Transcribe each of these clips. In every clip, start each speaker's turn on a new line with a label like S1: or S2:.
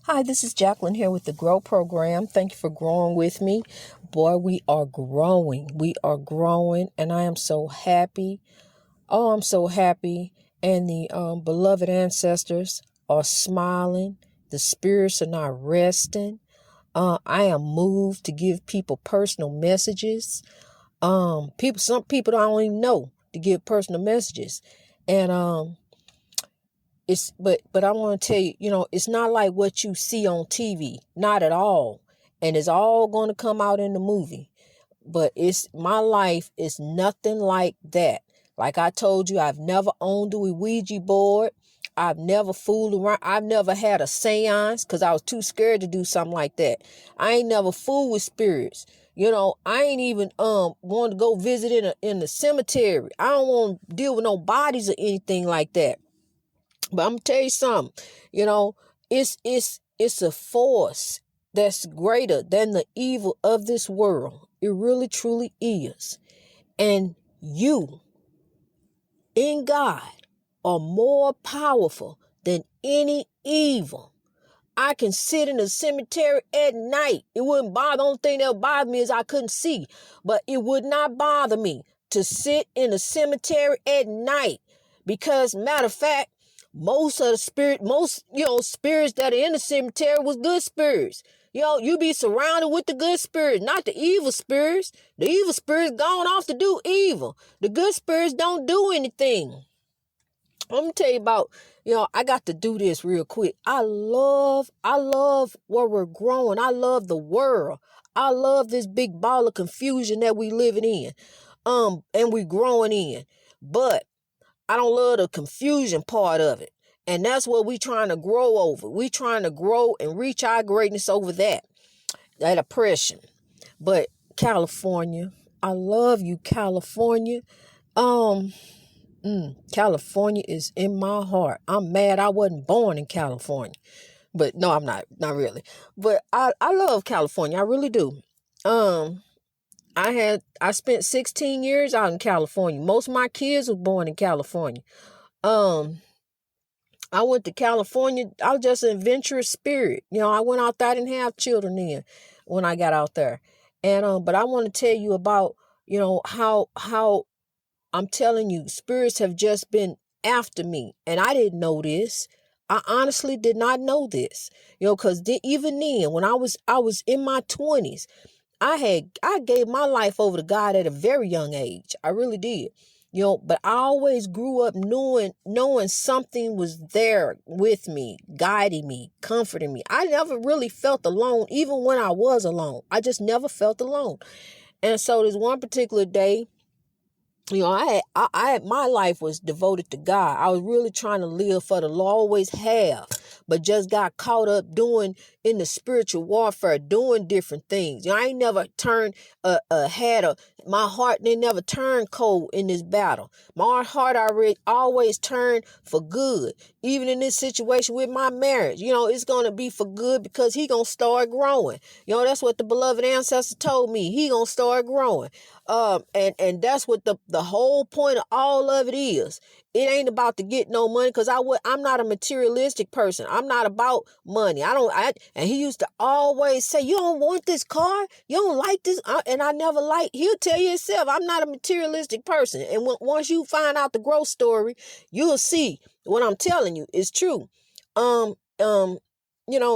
S1: Hi, this is Jacqueline here with the Grow Program. Thank you for growing with me. Boy, we are growing. We are growing, and I am so happy. Oh, I'm so happy. And the beloved ancestors are smiling. The spirits are not resting. I am moved to give people personal messages. Some people don't even know to give personal messages, and but I want to tell you, it's not like what you see on TV, not at all. And it's all going to come out in the movie. But my life is nothing like that. Like I told you, I've never owned a Ouija board. I've never fooled around. I've never had a seance because I was too scared to do something like that. I ain't never fooled with spirits. I ain't even want to go visit in the cemetery. I don't want to deal with no bodies or anything like that. But I'm gonna tell you something, it's a force that's greater than the evil of this world. It really truly is. And you in God are more powerful than any evil. I can sit in the cemetery at night. It wouldn't bother. The only thing that would bother me is I couldn't see. But it would not bother me to sit in the cemetery at night. Because matter of fact, most spirits that are in the cemetery was good spirits. You be surrounded with the good spirits, not the evil spirits. The evil spirits gone off to do evil. The good spirits don't do anything. I'm gonna tell you about, I got to do this real quick. I love where we're growing. I love the world. I love this big ball of confusion that we living in. And we growing in. But I don't love the confusion part of it. And that's what we trying to grow over. We trying to grow and reach our greatness over that oppression. But California, I love you, California. California is in my heart. I'm mad I wasn't born in California. But no, I'm not really. But I love California. I really do. I spent 16 years out in California. Most of my kids were born in California. I went to California. I was just an adventurous spirit. I went out there. I didn't have children then when I got out there. And but I want to tell you about, how I'm telling you, spirits have just been after me. And I didn't know this. I honestly did not know this. Because even then, when I was in my 20s, I gave my life over to God at a very young age. I really did. But I always grew up knowing something was there with me, guiding me, comforting me. I never really felt alone, even when I was alone. I just never felt alone. And so this one particular day, I my life was devoted to God. I was really trying to live for the Lord, always have, but just got caught up doing in the spiritual warfare, doing different things. I ain't never turned my heart didn't never turn cold in this battle. My heart always turned for good. Even in this situation with my marriage, it's gonna be for good because he gonna start growing. That's what the beloved ancestor told me. He gonna start growing. And that's what the whole point of all of it is. It ain't about to get no money because I'm not a materialistic person. I'm not about money. And he used to always say, you don't want this car? You don't like this? And I never he'll tell you himself, I'm not a materialistic person. And once you find out the growth story, you'll see what I'm telling you is true.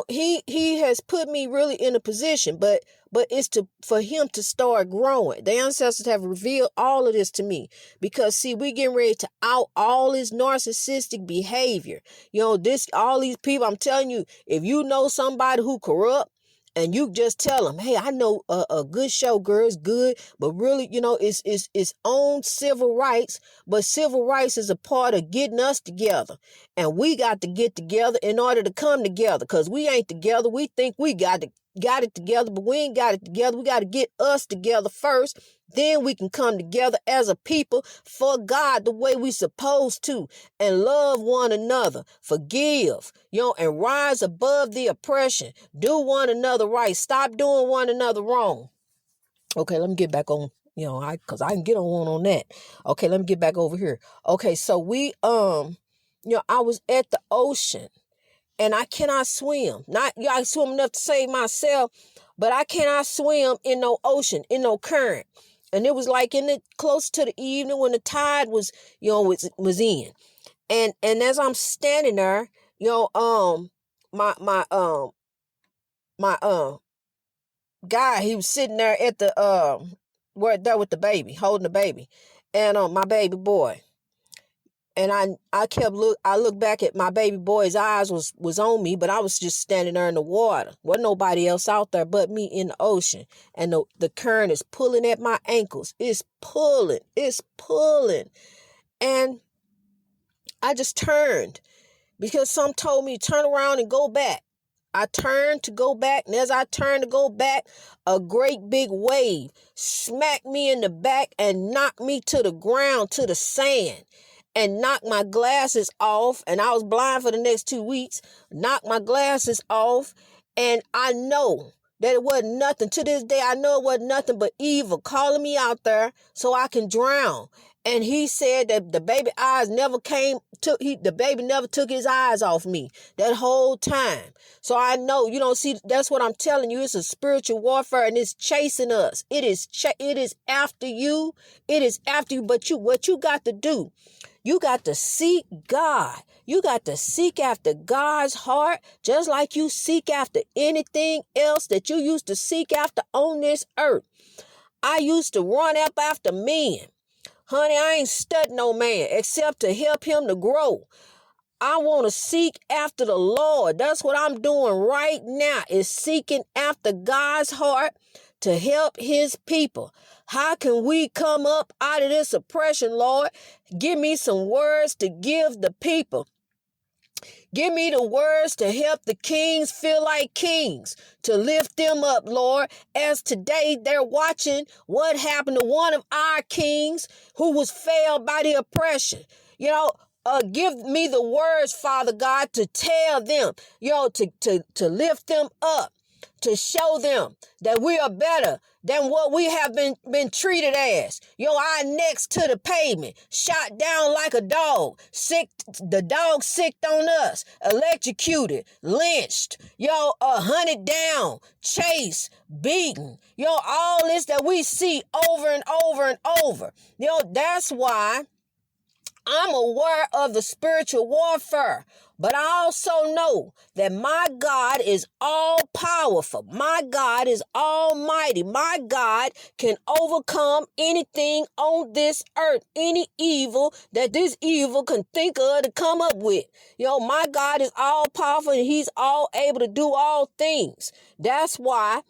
S1: He has put me really in a position, but it's for him to start growing. The ancestors have revealed all of this to me because see, we getting ready to out all this narcissistic behavior. All these people, I'm telling you, if you know somebody who corrupt, and you just tell them, hey, I know a good show, girl, is good, but really, it's own civil rights, but civil rights is a part of getting us together. And we got to get together in order to come together because we ain't together. We think we got it together, but we ain't got it together. We got to get us together first. Then we can come together as a people for God the way we supposed to and love one another, forgive, and rise above the oppression. Do one another right. Stop doing one another wrong. Okay, let me get back on, because I can get on that. Okay, let me get back over here. Okay, so I was at the ocean and I cannot swim. Not, yeah, I swim enough to save myself, but I cannot swim in no ocean, in no current. And it was like close to the evening when the tide was, was in. And as I'm standing there, my guy, he was sitting there at the there with the baby, holding the baby, and my baby boy. And I looked back at my baby boy's eyes was on me, but I was just standing there in the water. Wasn't nobody else out there but me in the ocean. And the current is pulling at my ankles. It's pulling. And I just turned because some told me turn around and go back. I turned to go back, and as I turned to go back, a great big wave smacked me in the back and knocked me to the ground, to the sand, and knocked my glasses off. And I was blind for the next 2 weeks, knocked my glasses off, and I know that it wasn't nothing. To this day, I know it wasn't nothing but evil calling me out there so I can drown. And he said that the baby the baby never took his eyes off me that whole time. So I know, see, that's what I'm telling you. It's a spiritual warfare, and it's chasing us. It is after you. It is after you. But what you got to do, you got to seek God. You got to seek after God's heart, just like you seek after anything else that you used to seek after on this earth. I used to run up after men. Honey, I ain't studying no man except to help him to grow. I want to seek after the Lord. That's what I'm doing right now, is seeking after God's heart to help his people. How can we come up out of this oppression, Lord? Give me some words to give the people. Give me the words to help the kings feel like kings, to lift them up, Lord, as today they're watching what happened to one of our kings who was failed by the oppression. Give me the words, Father God, to tell them, to lift them up, to show them that we are better than what we have been treated as. Our necks to the pavement, shot down like a dog, sick. The dog sicked on us, electrocuted, lynched, hunted down, chased, beaten. All this that we see over and over and over. That's why I'm aware of the spiritual warfare, but I also know that my God is all powerful. My God is almighty. My God can overcome anything on this earth, any evil that this evil can think of to come up with. My God is all powerful, and he's all able to do all things. That's why,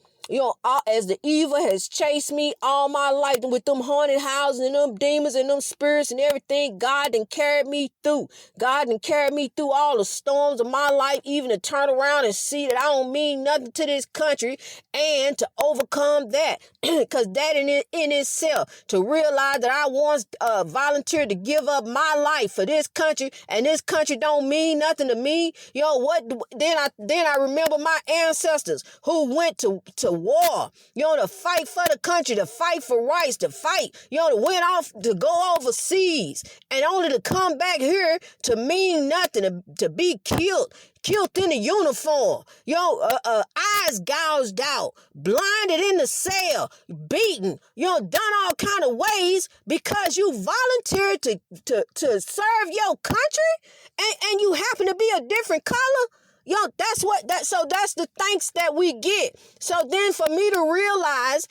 S1: as the evil has chased me all my life with them haunted houses and them demons and them spirits and everything, God done carried me through. God done carried me through all the storms of my life, even to turn around and see that I don't mean nothing to this country, and to overcome that. Because that in itself, to realize that I once volunteered to give up my life for this country, and this country don't mean nothing to me. Then I remember my ancestors who went to war, to fight for the country, to fight for rights, to fight, to went off to go overseas, and only to come back here to mean nothing, to be killed in a uniform, eyes gouged out, blinded in the cell, beaten, done all kind of ways because you volunteered to serve your country, and you happen to be a different color. So that's the thanks that we get. So then for me to realize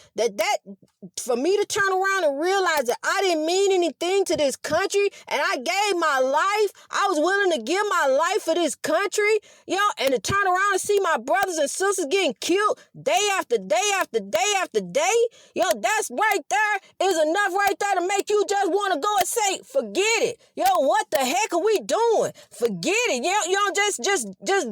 S1: for me to turn around and realize that I didn't mean anything to this country, and I gave my life, I was willing to give my life for this country, and to turn around and see my brothers and sisters getting killed day after day after day after day, that's right there is enough right there to make you just want to go and say, forget it. What the heck are we doing? Forget it. Just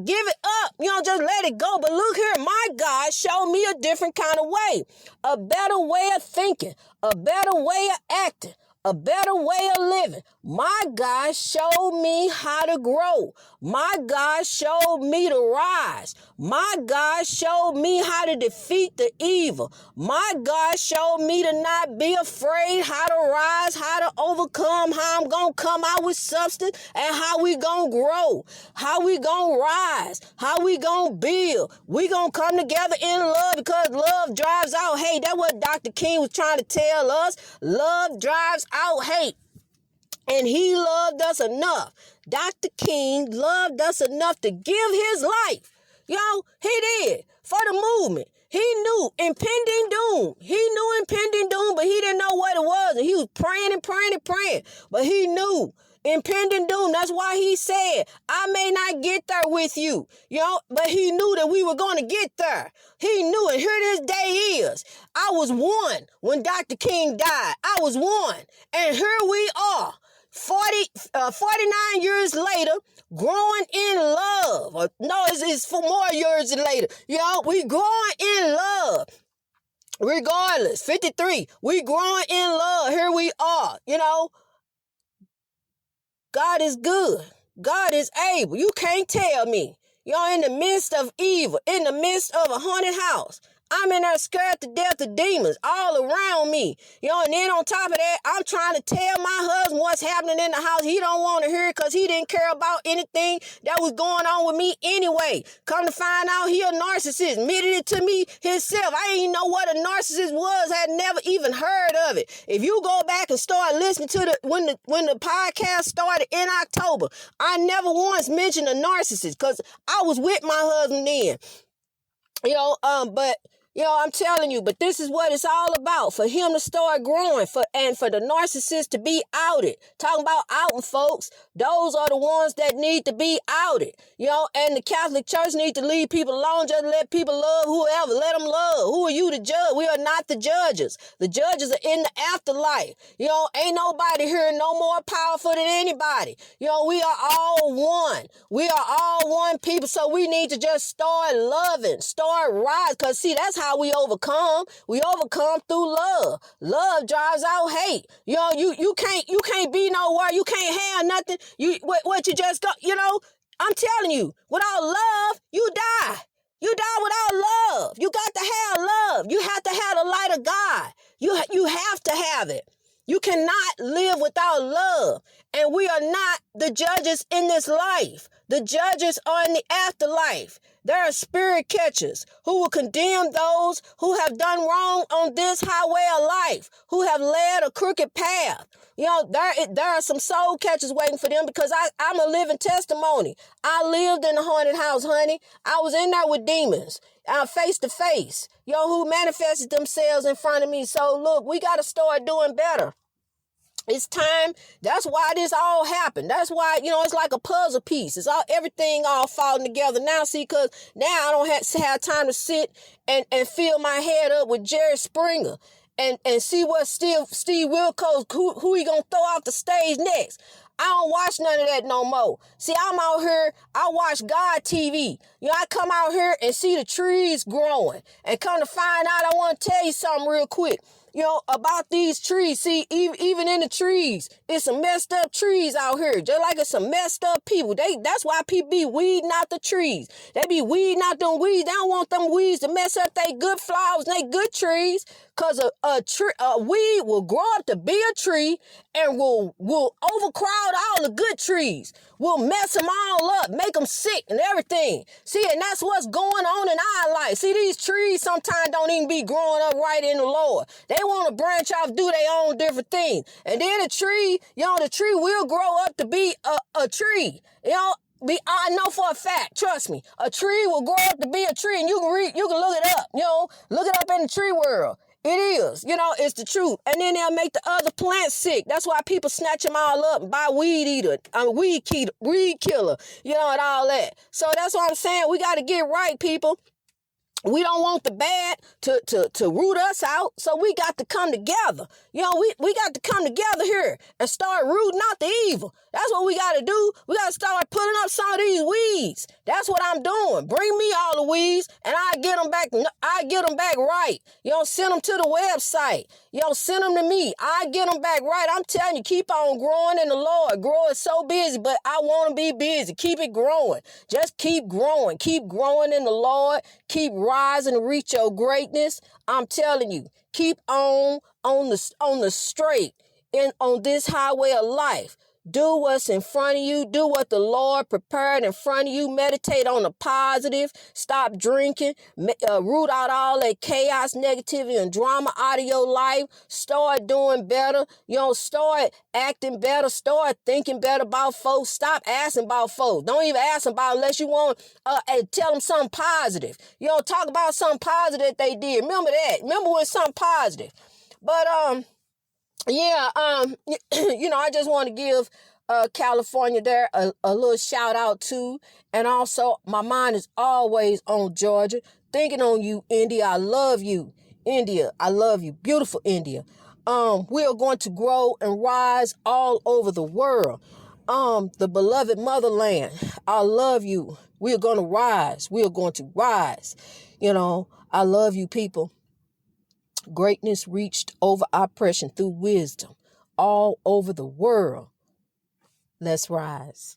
S1: give it up. Just let it go. But look here, my God showed me a different kind of way, a better way of thinking, a better way of acting, a better way of living. My God showed me how to grow. My God showed me to rise. My God showed me how to defeat the evil. My God showed me to not be afraid, how to rise, how to overcome, how I'm going to come out with substance, and how we going to grow, how we going to rise, how we going to build. We going to come together in love because love drives out hate. That's what Dr. King was trying to tell us. Love drives out hate. And he loved us enough. Dr. King loved us enough to give his life. He did for the movement. He knew impending doom. He knew impending doom, but he didn't know what it was. And he was praying and praying and praying. But he knew impending doom. That's why he said, I may not get there with you. But he knew that we were going to get there. He knew it. Here this day is. I was one when Dr. King died. I was one. And here we are. 49 years later, growing in love. No, it's for more years later. We growing in love. Regardless, 53, we growing in love. Here we are. God is good. God is able. You can't tell me. In the midst of evil, in the midst of a haunted house, I'm in there scared to death of demons all around me. And then on top of that, I'm trying to tell my husband what's happening in the house. He don't want to hear it because he didn't care about anything that was going on with me anyway. Come to find out, he a narcissist. Admitted it to me himself. I didn't even know what a narcissist was. Had never even heard of it. If you go back and start listening to when the podcast started in October, I never once mentioned a narcissist because I was with my husband then. I'm telling you, but this is what it's all about. For him to start growing, and for the narcissist to be outed. Talking about outing, folks. Those are the ones that need to be outed. And the Catholic Church need to leave people alone. Just let people love whoever. Let them love. Who are you to judge? We are not the judges. The judges are in the afterlife. Ain't nobody here no more powerful than anybody. We are all one. We are all one people. So we need to just start loving, start rising. Because see, that's how we overcome. We overcome through love. Love drives out hate. You can't be nowhere. You can't have nothing. What you just got, I'm telling you, without love, you die. You die without love. You got to have love. You have to have the light of God. You have to have it. You cannot live without love. And we are not the judges in this life. The judges are in the afterlife. There are spirit catchers who will condemn those who have done wrong on this highway of life, who have led a crooked path. There are some soul catchers waiting for them because I'm a living testimony. I lived in a haunted house, honey. I was in there with demons, face to face, who manifested themselves in front of me. So look, we got to start doing better. It's time. That's why this all happened. That's why, it's like a puzzle piece. It's everything all falling together now. See, because now I don't have time to sit and fill my head up with Jerry Springer and see what Steve Wilkos, who he gonna throw off the stage next. I don't watch none of that no more. See, I'm out here, I watch God TV. I come out here and see the trees growing. And come to find out, I want to tell you something real quick. About these trees. See, even in the trees, it's some messed up trees out here. Just like it's some messed up people. That's why people be weeding out the trees. They be weeding out them weeds. They don't want them weeds to mess up they good flowers and they good trees. Because a weed will grow up to be a tree and will overcrowd all the good trees. Will mess them all up, make them sick and everything. See, and that's what's going on in our life. See, these trees sometimes don't even be growing up right in the Lord. They want to branch off, do their own different things. And then the tree will grow up to be a tree. I know for a fact, trust me, a tree will grow up to be a tree, and you can look it up, look it up in the tree world. It is, it's the truth. And then they'll make the other plants sick. That's why people snatch them all up and buy weed killer, and all that. So that's what I'm saying. We got to get right, people. We don't want the bad to root us out. So we got to come together. We got to come together here and start rooting out the evil. That's what we got to do. We got to start putting up some of these weeds. That's what I'm doing. Bring me all the weeds and I get them back. I get them back right. Send them to the website. Send them to me. I get them back right. I'm telling you, keep on growing in the Lord. Grow is so busy, but I want to be busy. Keep it growing. Just keep growing. Keep growing in the Lord. Keep rising to reach your greatness. I'm telling you, keep on the straight and on this highway of life. Do what's in front of you. Do what the Lord prepared in front of you. Meditate on the positive. Stop drinking. Root out all that chaos, negativity, and drama out of your life. Start doing better. Start acting better. Start thinking better about folks. Stop asking about folks. Don't even ask them about unless you want to tell them something positive. Talk about something positive that they did. Remember that. Remember when something positive. But I just want to give California there a little shout out too. And also my mind is always on Georgia, thinking on you, India. I love you, India. I love you. Beautiful India. We are going to grow and rise all over the world. The beloved motherland. I love you. We are going to rise. We are going to rise. I love you, people. Greatness reached over oppression through wisdom all over the world. Let's rise.